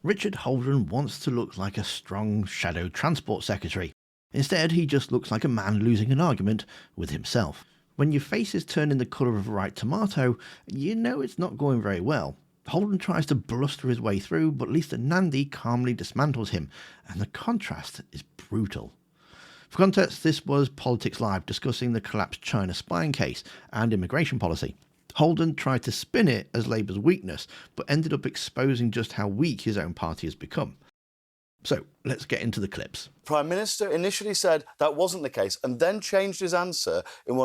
Richard Holden wants to look like a strong shadow transport secretary. Instead, he just looks like a man losing an argument with himself. When your face is turning the colour of a ripe tomato, you know it's not going very well. Holden tries to bluster his way through, but Lisa Nandy calmly dismantles him, and the contrast is brutal. For context, this was Politics Live discussing the collapsed China spying case and immigration policy. Holden tried to spin it as Labour's weakness, but ended up exposing just how weak his own party has become. So, let's get into the clips. Prime Minister initially said that wasn't the case and then changed his answer in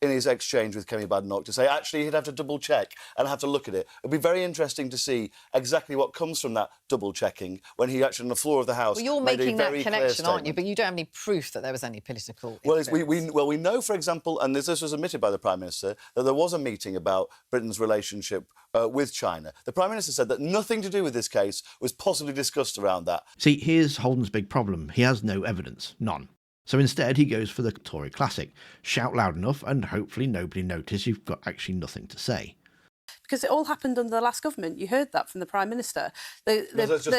his exchange with Kemi Badenoch to say actually he'd have to double check and have to look at it. It'd be very interesting to see exactly what comes from that double checking when he actually on the floor of the House. Well, you're made making a that very connection, clear aren't you? But you don't have any proof that there was any political interference. We know, for example, and this was admitted by the Prime Minister, that there was a meeting about Britain's relationship with China. The Prime Minister said that nothing to do with this case was possibly discussed around that. See, here's Holden's big problem. He has no evidence. None. So instead, he goes for the Tory classic. Shout loud enough and hopefully nobody notices you've got actually nothing to say. Because it all happened under the last government. You heard that from the Prime Minister. The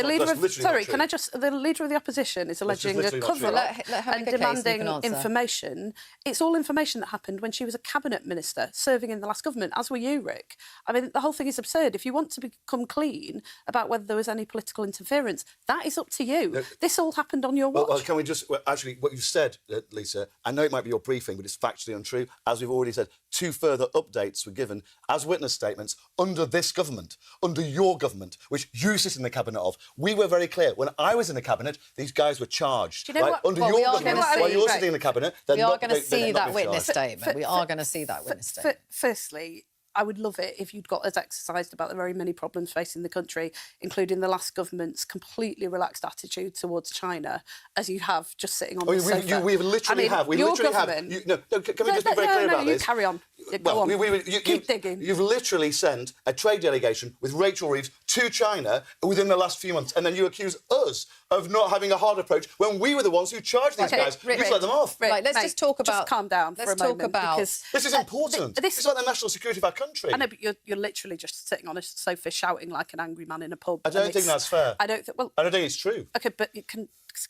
leader of the opposition is alleging a cover-up and demanding information. It's all information that happened when she was a cabinet minister serving in the last government, as were you, Rick. I mean, the whole thing is absurd. If you want to become clean about whether there was any political interference, that is up to you. No, this all happened on your watch. Well, can we just... Well, actually, what you've said, Lisa, I know it might be your briefing, but it's factually untrue. As we've already said, 2 further updates were given as witness statements under this government, under your government, which you sit in the cabinet of. We were very clear. When I was in the cabinet, these guys were charged. Do you know what? Under your government, while you're sitting in the cabinet, we are going to see that witness statement. We are going to see that witness statement. Firstly, I would love it if you'd got as exercised about the very many problems facing the country, including the last government's completely relaxed attitude towards China, as you have just sitting on the sofa. We literally have. We literally have. Can we just be very clear about this? You carry on. Go on. Keep digging. You've literally sent a trade delegation with Rachel Reeves to China within the last few months, and then you accuse us of not having a hard approach when we were the ones who charged these guys. You just let them off. Right, let's just talk about... Just calm down for a moment. This is important. This is like the national security of our country. I know, but you're literally just sitting on a sofa shouting like an angry man in a pub. I don't think that's fair. I don't think... Well, I don't think it's true. OK, but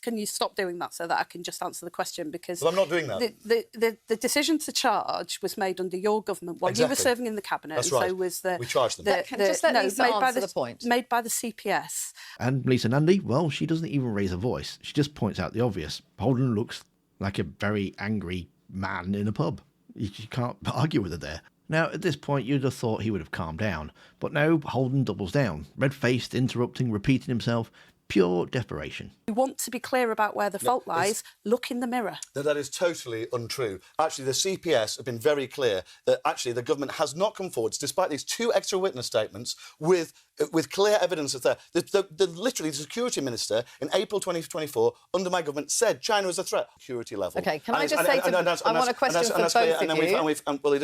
can you stop doing that so that I can just answer the question? Because well, I'm not doing that. The decision to charge was made under your government while you were serving in the cabinet. That's right. So was we charged them. Just let Lisa answer the point. Made by the CPS. And Lisa Nandy, well, she doesn't even raise a voice. She just points out the obvious. Holden looks like a very angry man in a pub. You can't argue with her there. Now, at this point, you'd have thought he would have calmed down. But no, Holden doubles down. Red-faced, interrupting, repeating himself. Pure desperation. You want to be clear about where the fault lies, look in the mirror. No, that is totally untrue. Actually, the CPS have been very clear that actually the government has not come forward, despite these 2 extra witness statements, with clear evidence of that. Literally, the security minister in April 2024, under my government, said China was a threat. Security level. OK, can I just say I want a question for both of you. Well, it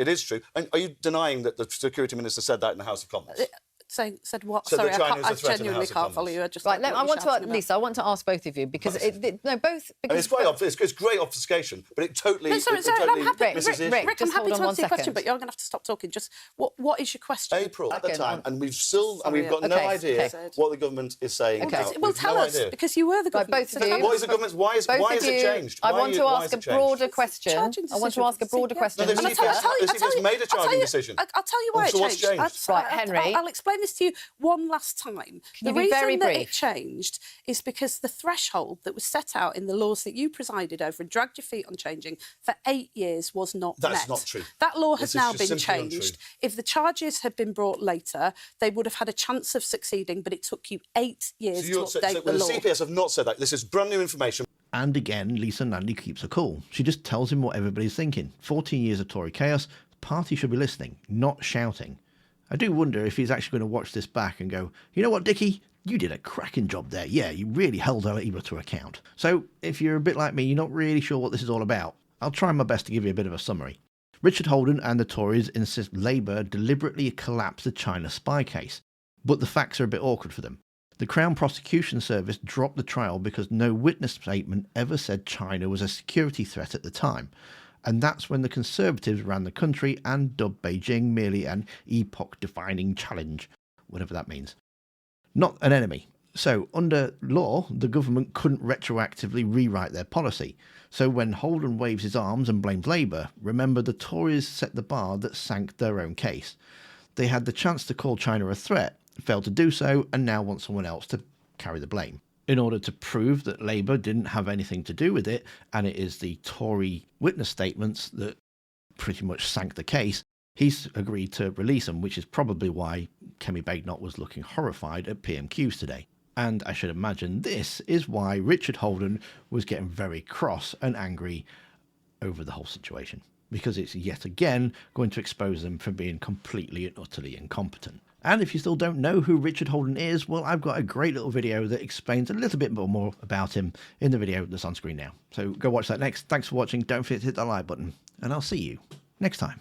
is true. And are you denying that the security minister said that in the House of Commons? Said what? So Sorry, I genuinely can't follow you. Lisa, I want to ask both of you because it's quite obvious. It's great obfuscation, but it totally. Rick, I'm happy to answer your question, but you're going to have to stop talking. Just what is your question? April at the time, and we've got no idea what the government is saying. Well, tell us because you were the government. Both of you. What is the government? Why has it changed? I want to ask a broader question. I want to ask a broader question. The CPS made a charging decision. I'll tell you why it changed. Right, Henry. I'll explain this to you one last time. The reason that it changed is because the threshold that was set out in the laws that you presided over and dragged your feet on changing for 8 years was not met. That's not true. That law has now been changed. If the charges had been brought later, they would have had a chance of succeeding, but it took you 8 years to update the law. The CPS have not said that. This is brand new information. And again, Lisa Nandy keeps her cool. She just tells him what everybody's thinking. 14 years of Tory chaos, the party should be listening, not shouting. I do wonder if he's actually going to watch this back and go, you know what, Dickie? You did a cracking job there. Yeah, you really held Labour to account. So, if you're a bit like me, you're not really sure what this is all about, I'll try my best to give you a bit of a summary. Richard Holden and the Tories insist Labour deliberately collapsed the China spy case, but the facts are a bit awkward for them. The Crown Prosecution Service dropped the trial because no witness statement ever said China was a security threat at the time. And that's when the Conservatives ran the country and dubbed Beijing merely an epoch-defining challenge, whatever that means. not an enemy. So under law, the government couldn't retroactively rewrite their policy. So when Holden waves his arms and blames Labour, remember the Tories set the bar that sank their own case. They had the chance to call China a threat, failed to do so, and now want someone else to carry the blame. In order to prove that Labour didn't have anything to do with it, and it is the Tory witness statements that pretty much sank the case, he's agreed to release them, which is probably why Kemi Badenoch was looking horrified at PMQs today. And I should imagine this is why Richard Holden was getting very cross and angry over the whole situation, because it's yet again going to expose them for being completely and utterly incompetent. And if you still don't know who Richard Holden is, well, I've got a great little video that explains a little bit more about him in the video that's on screen now. So go watch that next. Thanks for watching. Don't forget to hit that like button, and I'll see you next time.